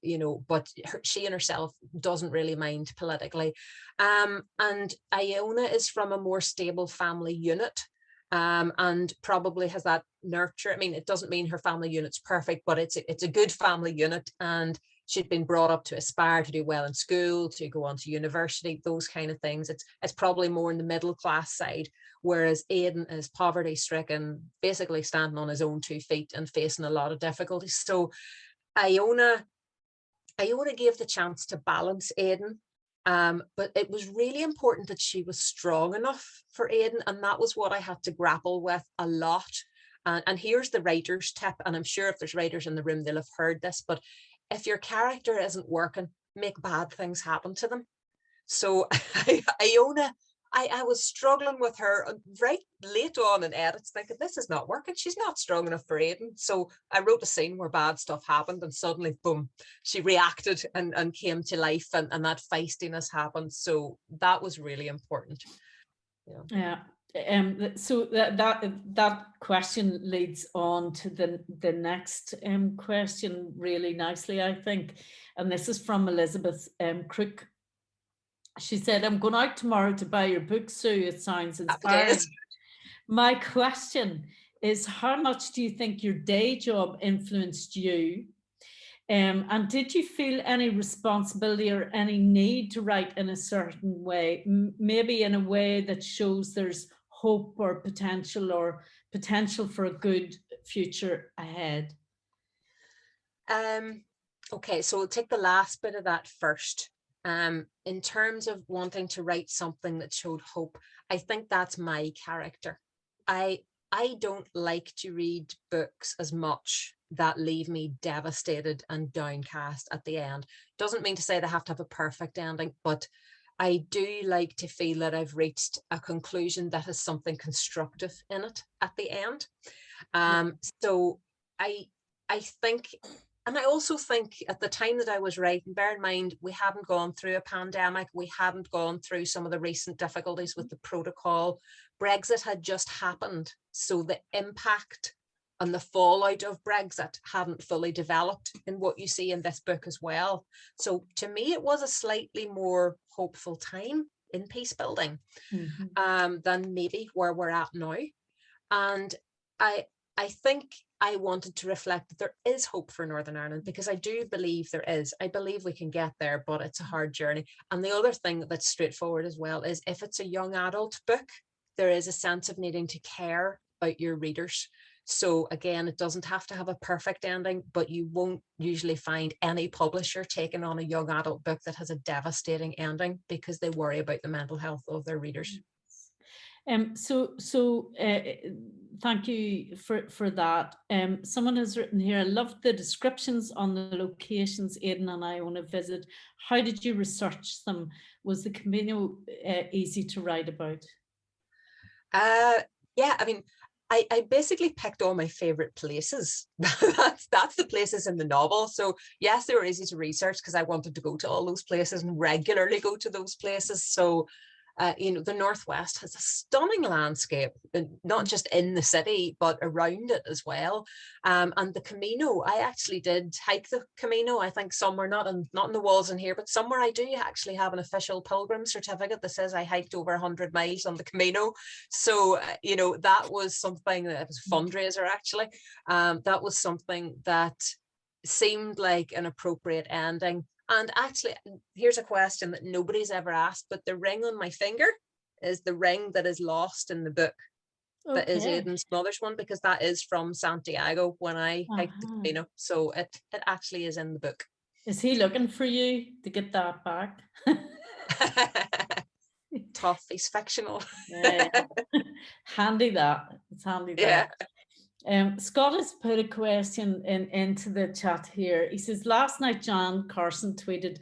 but she and herself doesn't really mind politically. And Iona is from a more stable family unit. And probably has that nurture. I mean, it doesn't mean her family unit's perfect, but it's a good family unit, and she'd been brought up to aspire to do well in school, to go on to university, those kind of things. It's probably more in the middle class side, whereas Aidan is poverty stricken, basically standing on his own 2 feet and facing a lot of difficulties. So Iona gave the chance to balance Aidan. But it was really important that she was strong enough for Aidan, and that was what I had to grapple with a lot. And here's the writer's tip, and I'm sure if there's writers in the room, they'll have heard this, but if your character isn't working, make bad things happen to them. So Iona, I was struggling with her right late on in edits, thinking this is not working. She's not strong enough for Aidan. So I wrote a scene where bad stuff happened, and suddenly, boom, she reacted and came to life, and that feistiness happened. So that was really important. Yeah. So that question leads on to the next question really nicely, I think, and this is from Elizabeth Crook. She said, "I'm going out tomorrow to buy your book, Sue. It sounds inspiring. My question is, how much do you think your day job influenced you? And did you feel any responsibility or any need to write in a certain way, maybe in a way that shows there's hope or potential for a good future ahead?" Okay, so we'll take the last bit of that first. In terms of wanting to write something that showed hope, I think that's my character. I don't like to read books as much that leave me devastated and downcast at the end. Doesn't mean to say they have to have a perfect ending, but I do like to feel that I've reached a conclusion that has something constructive in it at the end. So I think, and I also think at the time that I was writing, bear in mind, we hadn't gone through a pandemic. We hadn't gone through some of the recent difficulties with the protocol. Brexit had just happened. So the impact and the fallout of Brexit hadn't fully developed in what you see in this book as well. So to me, it was a slightly more hopeful time in peace building than maybe where we're at now. And I think I wanted to reflect that there is hope for Northern Ireland, because I do believe there is. I believe we can get there, but it's a hard journey. And the other thing that's straightforward as well is if it's a young adult book, there is a sense of needing to care about your readers. So again, it doesn't have to have a perfect ending, but you won't usually find any publisher taking on a young adult book that has a devastating ending, because they worry about the mental health of their readers. Thank you for that. Someone has written here, I loved the descriptions on the locations Aidan and Iona visit. How did you research them? Was the Camino easy to write about? Yeah, I mean, I basically picked all my favorite places. that's the places in the novel. So yes, they were easy to research because I wanted to go to all those places and regularly go to those places. So the Northwest has a stunning landscape, not just in the city, but around it as well. And the Camino, I actually did hike the Camino. I think somewhere, not in the walls in here, but somewhere I do actually have an official pilgrim certificate that says I hiked over 100 miles on the Camino. So, that was something that was a fundraiser, actually. That was something that seemed like an appropriate ending. And actually, here's a question that nobody's ever asked, but the ring on my finger is the ring that is lost in the book. Okay. That is Aidan's mother's one, because that is from Santiago when I hiked the Camino. So it actually is in the book. Is he looking for you to get that back? Tough, he's fictional. Yeah. Handy that. It's handy that. Yeah. Scott has put a question into the chat here. He says, last night John Carson tweeted,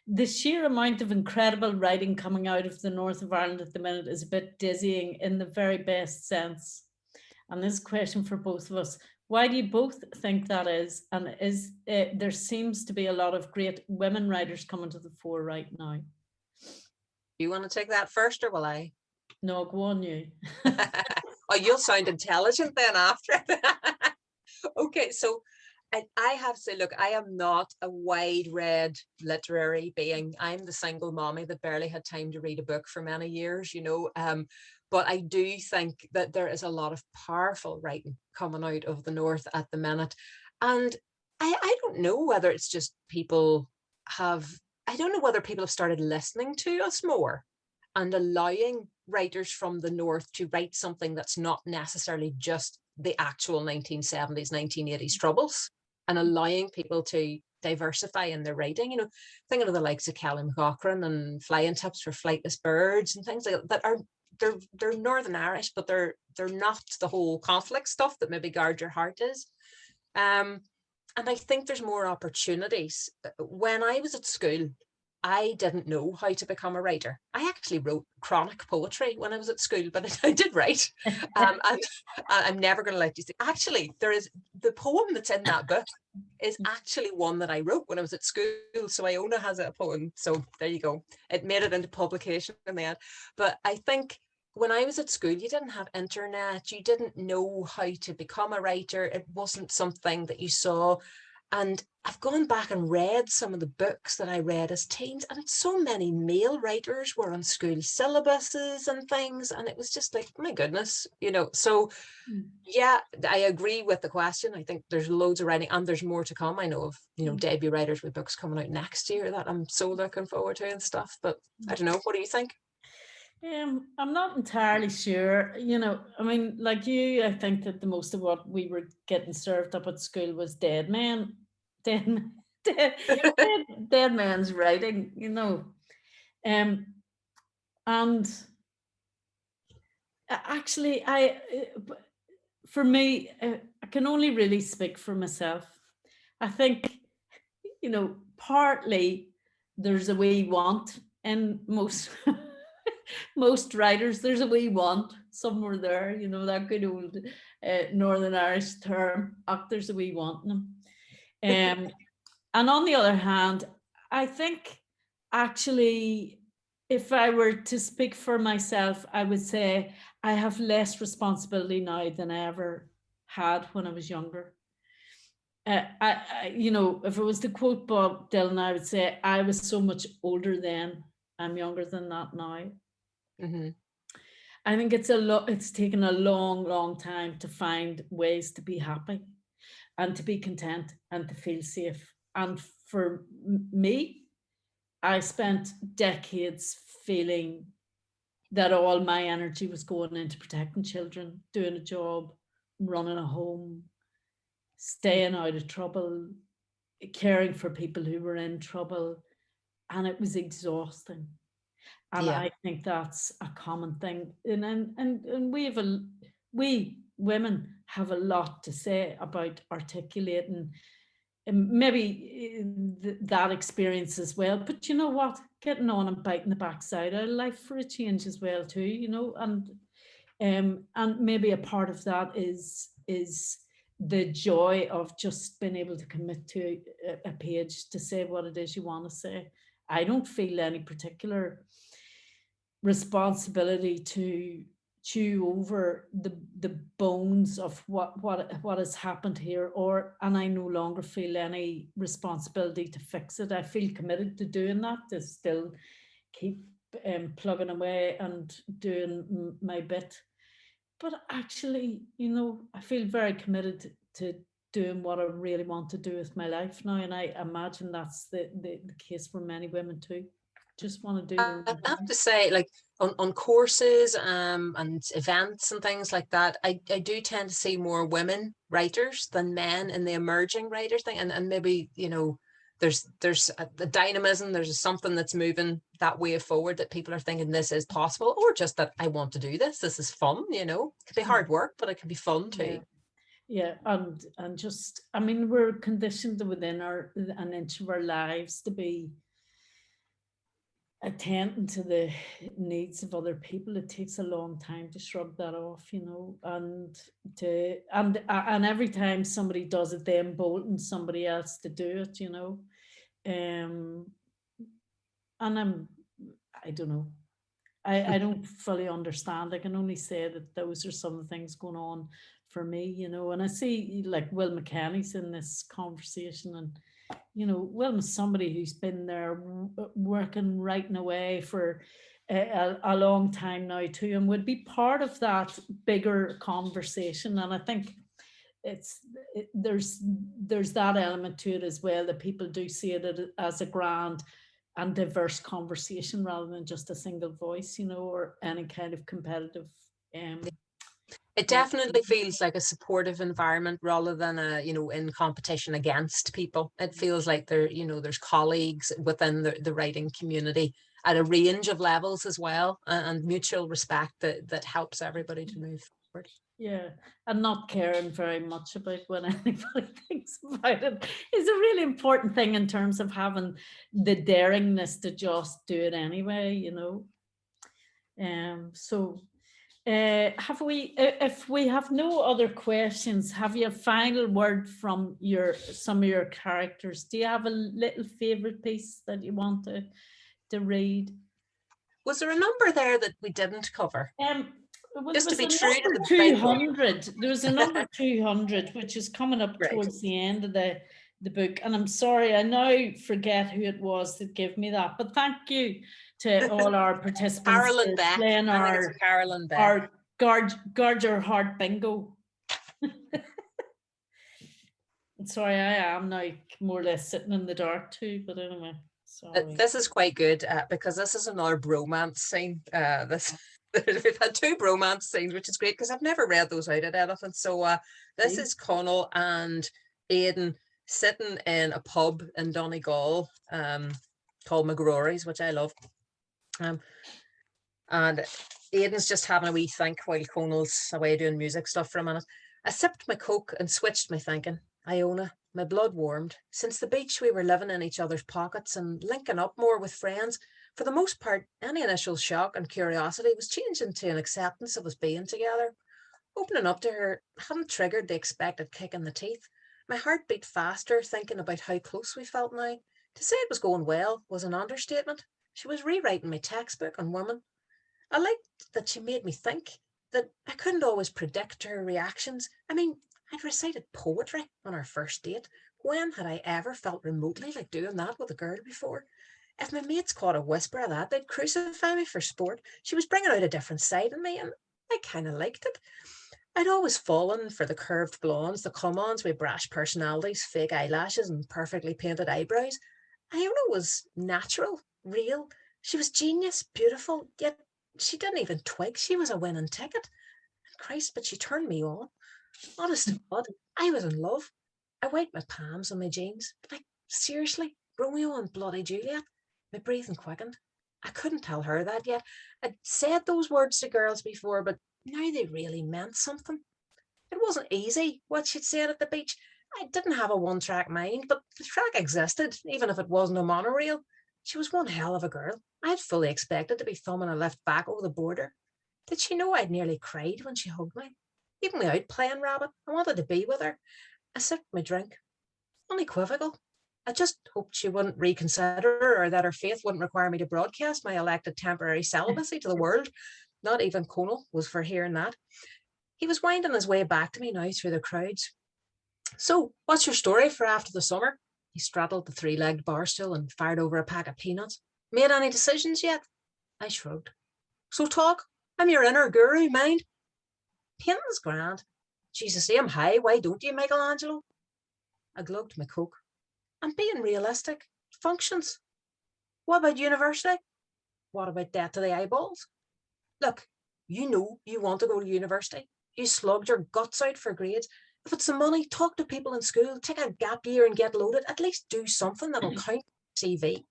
the sheer amount of incredible writing coming out of the north of Ireland at the minute is a bit dizzying in the very best sense. And this question for both of us, why do you both think that is? And there seems to be a lot of great women writers coming to the fore right now. You want to take that first, or will I? No, go on you. Oh, you'll sound intelligent then after. Okay, so I have to say, look, I am not a wide-read literary being. I'm the single mommy that barely had time to read a book for many years, but I do think that there is a lot of powerful writing coming out of the north at the minute. And I don't know whether it's just I don't know whether people have started listening to us more and allowing writers from the north to write something that's not necessarily just the actual 1970s, 1980s troubles, and allowing people to diversify in their writing. Thinking of the likes of Kelly McCaughrean and Flying Tips for Flightless Birds and things like that are they're Northern Irish, but they're not the whole conflict stuff that maybe Guard Your Heart is. And I think there's more opportunities. When I was at school, I didn't know how to become a writer. I actually wrote chronic poetry when I was at school, but I did write. And I'm never going to let you see. Actually, there is the poem that's in that book is actually one that I wrote when I was at school. So Iona has a poem. So there you go. It made it into publication in the end. But I think when I was at school, you didn't have internet. You didn't know how to become a writer. It wasn't something that you saw. And I've gone back and read some of the books that I read as teens, and it's so many male writers were on school syllabuses and things, and it was just like, my goodness, So yeah, I agree with the question. I think there's loads of writing, and there's more to come. I know of debut writers with books coming out next year that I'm so looking forward to and stuff. But I don't know. What do you think? I'm not entirely sure. I mean, like you, I think that the most of what we were getting served up at school was dead men. dead man's writing, you know. And actually, for me, I can only really speak for myself. I think, you know, partly there's a wee want in most most writers. There's a wee want somewhere there, you know, that good old Northern Irish term, there's a wee want in them. And on the other hand, I think actually, if I were to speak for myself, I would say I have less responsibility now than I ever had when I was younger. You know, if I was to quote Bob Dylan, I would say I was so much older then. I'm younger than that now. Mm-hmm. I think it's taken a long, long time to find ways to be happy and to be content and to feel safe. And for me, I spent decades feeling that all my energy was going into protecting children, doing a job, running a home, staying out of trouble, caring for people who were in trouble. And it was exhausting. And Yeah. I think that's a common thing. And we women have a lot to say about articulating maybe that experience as well. But you know what? Getting on and biting the backside out of life for a change as well too, you know, and maybe a part of that is the joy of just being able to commit to a page to say what it is you want to say. I don't feel any particular responsibility to chew over the bones of what has happened here, and I no longer feel any responsibility to fix it. I feel committed to doing that, to still keep plugging away and doing my bit. But actually, you know, I feel very committed to doing what I really want to do with my life now, and I imagine that's the case for many women too. Just want to do their I have to say, like on courses and events and things like that, I do tend to see more women writers than men in the emerging writers thing, and maybe, you know, there's the dynamism, there's something that's moving that way forward, that people are thinking this is possible, or just that I want to do this is fun, you know. It could be hard work, but it can be fun too. Yeah, and just, I mean, we're conditioned within an inch of our lives to be attending to the needs of other people. It takes a long time to shrug that off, you know, and every time somebody does it, they embolden somebody else to do it, you know. And I don't know. I don't fully understand. I can only say that those are some of the things going on for me, you know. And I see like Will McKenny's in this conversation, and you know, Wilma's somebody who's been there working, writing away for a long time now too, and would be part of that bigger conversation. And I think there's that element to it as well, that people do see it as a grand and diverse conversation rather than just a single voice, you know, or any kind of competitive it definitely feels like a supportive environment rather than a, you know, in competition against people. It feels like you know, there's colleagues within the writing community at a range of levels as well, and mutual respect that helps everybody to move forward. Yeah, and not caring very much about what anybody thinks about it is a really important thing in terms of having the daringness to just do it anyway, you know. So if we have no other questions, have you a final word from some of your characters? Do you have a little favorite piece that you want to read? Was there a number there that we didn't cover? Well, just to be true to the 200. There was a number 200, which is coming up right towards the end of the book. And I'm sorry, I now forget who it was that gave me that. But thank you to all our participants. Carolyn Beck. Playing Carolyn Beck. Our guard your heart bingo. Sorry, I am now more or less sitting in the dark too. But anyway, sorry. This is quite good because this is another bromance scene. We've had two bromance scenes, which is great because I've never read those out at anything. So this is Connell and Aidan sitting in a pub in Donegal called McGrory's, which I love. And Aidan's just having a wee think while Conal's away doing music stuff for a minute. I sipped my Coke and switched my thinking. Iona, my blood warmed. Since the beach, we were living in each other's pockets and linking up more with friends. For the most part, any initial shock and curiosity was changing to an acceptance of us being together. Opening up to her hadn't triggered the expected kick in the teeth. My heart beat faster, thinking about how close we felt now. To say it was going well was an understatement. She was rewriting my textbook on women. I liked that she made me think, that I couldn't always predict her reactions. I mean, I'd recited poetry on our first date. When had I ever felt remotely like doing that with a girl before? If my mates caught a whisper of that, they'd crucify me for sport. She was bringing out a different side in me, and I kind of liked it. I'd always fallen for the curved blondes, the come-ons with brash personalities, fake eyelashes, and perfectly painted eyebrows. Iona was natural, real. She was genius, beautiful, yet she didn't even twig she was a winning ticket. And Christ, but she turned me on. Honest to God, I was in love. I wiped my palms on my jeans. Like, seriously, Romeo and bloody Juliet. My breathing quickened. I couldn't tell her that yet. I'd said those words to girls before, but now they really meant something. It wasn't easy, what she'd said at the beach. I didn't have a one-track mind, but the track existed, even if it wasn't a monorail. She was one hell of a girl. I had fully expected to be thumbing a lift back over the border. Did she know I'd nearly cried when she hugged me? Even without playing rabbit, I wanted to be with her. I sipped my drink. Unequivocal. I just hoped she wouldn't reconsider, or that her faith wouldn't require me to broadcast my elected temporary celibacy to the world. Not even Conal was for hearing that. He was winding his way back to me now through the crowds. So, what's your story for after the summer? He straddled the three-legged bar stool and fired over a pack of peanuts. Made any decisions yet? I shrugged. So talk. I'm your inner guru, mind. Painting's grand. Jesus, aim high. Why don't you, Michelangelo? I glugged my Coke. I'm being realistic. Functions. What about university? What about debt to the eyeballs? Look, you know you want to go to university. You slugged your guts out for grades. If it's the money, talk to people in school, take a gap year and get loaded. At least do something that'll count CV.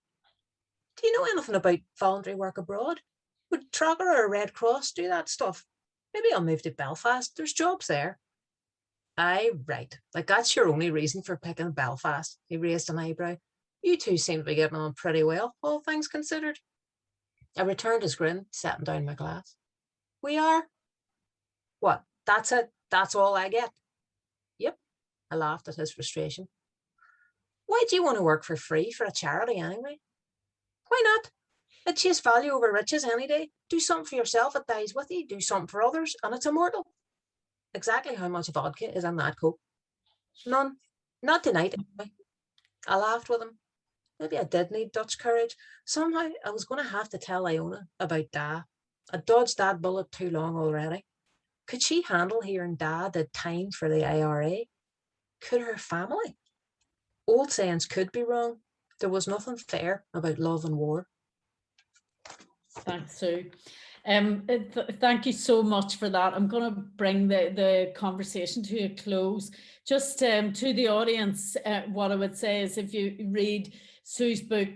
Do you know anything about voluntary work abroad? Would Tracker or Red Cross do that stuff? Maybe I'll move to Belfast. There's jobs there. Aye, right. Like, that's your only reason for picking Belfast. He raised an eyebrow. You two seem to be getting on pretty well, all things considered. I returned his grin, setting down my glass. We are? What? That's it? That's all I get? Yep. I laughed at his frustration. Why do you want to work for free for a charity anyway? Why not? I'd chase value over riches any day. Do something for yourself, it dies with you. Do something for others, and it's immortal. Exactly how much vodka is in that Coke? None. Not tonight, anyway. I laughed with him. Maybe I did need Dutch courage. Somehow I was going to have to tell Iona about Da. I dodged that bullet too long already. Could she handle hearing Da did time for the IRA? Could her family? Old sayings could be wrong. There was nothing fair about love and war. Thanks, Sue. Thank you so much for that. I'm going to bring the conversation to a close. Just to the audience, what I would say is, if you read Sue's book,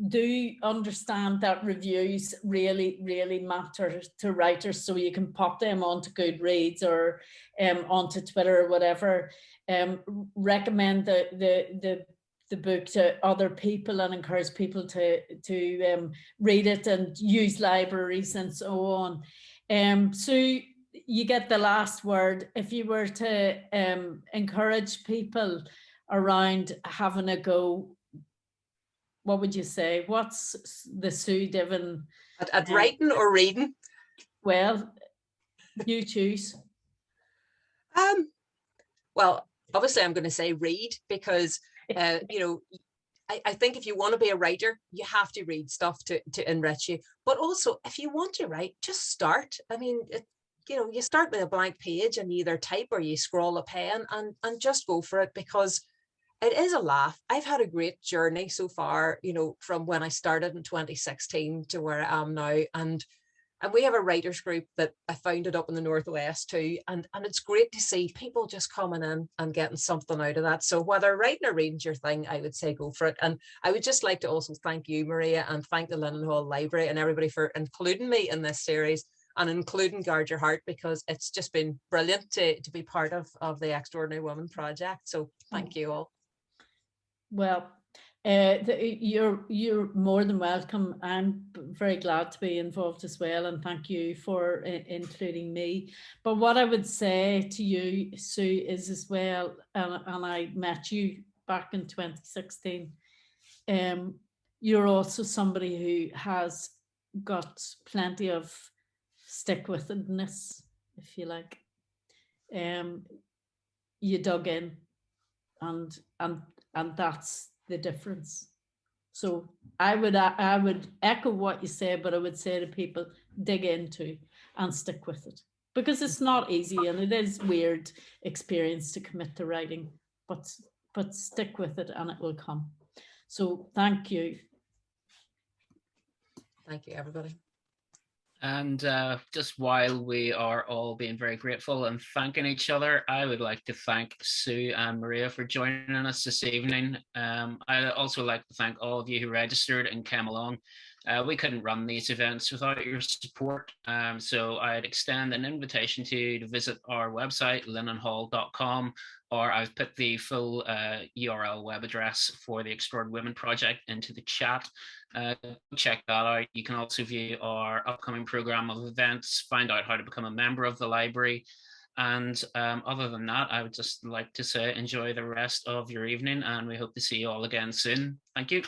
do understand that reviews really, really matter to writers, so you can pop them onto Goodreads or onto Twitter or whatever. Recommend the book to other people and encourage people to read it and use libraries and so on. So you get the last word. If you were to encourage people around having a go, what would you say? What's the Sue Divin? At writing or reading? Well, you choose. Well, obviously I'm going to say read, because I think if you want to be a writer, you have to read stuff to enrich you. But also, if you want to write, just start. I mean, you start with a blank page and you either type or you scroll a pen and just go for it, because it is a laugh. I've had a great journey so far, from when I started in 2016 to where I am now. And And we have a writers group that I founded up in the Northwest too. And it's great to see people just coming in and getting something out of that. So whether writing or reading's your thing, I would say go for it. And I would just like to also thank you, Maria, and thank the Linen Hall Library and everybody for including me in this series and including Guard Your Heart, because it's just been brilliant to be part of the Extraordinary Woman project. So thank you all. Well, you're more than welcome. I'm very glad to be involved as well, and thank you for including me. But what I would say to you, Sue, is as well, and I met you back in 2016, you're also somebody who has got plenty of stick-with-itness, if you like. You dug in, and that's the difference. So I would echo what you say, but I would say to people, dig into and stick with it, because it's not easy and it is weird experience to commit to writing, but stick with it and it will come. So thank you. Thank you, everybody. And just while we are all being very grateful and thanking each other, I would like to thank Sue and Maria for joining us this evening. I'd also like to thank all of you who registered and came along. We couldn't run these events without your support, so I'd extend an invitation to you to visit our website, linenhall.com, or I've put the full URL web address for the Extraordinary Women Project into the chat. Check that out. You can also view our upcoming program of events, find out how to become a member of the library. And other than that, I would just like to say enjoy the rest of your evening, and we hope to see you all again soon. Thank you.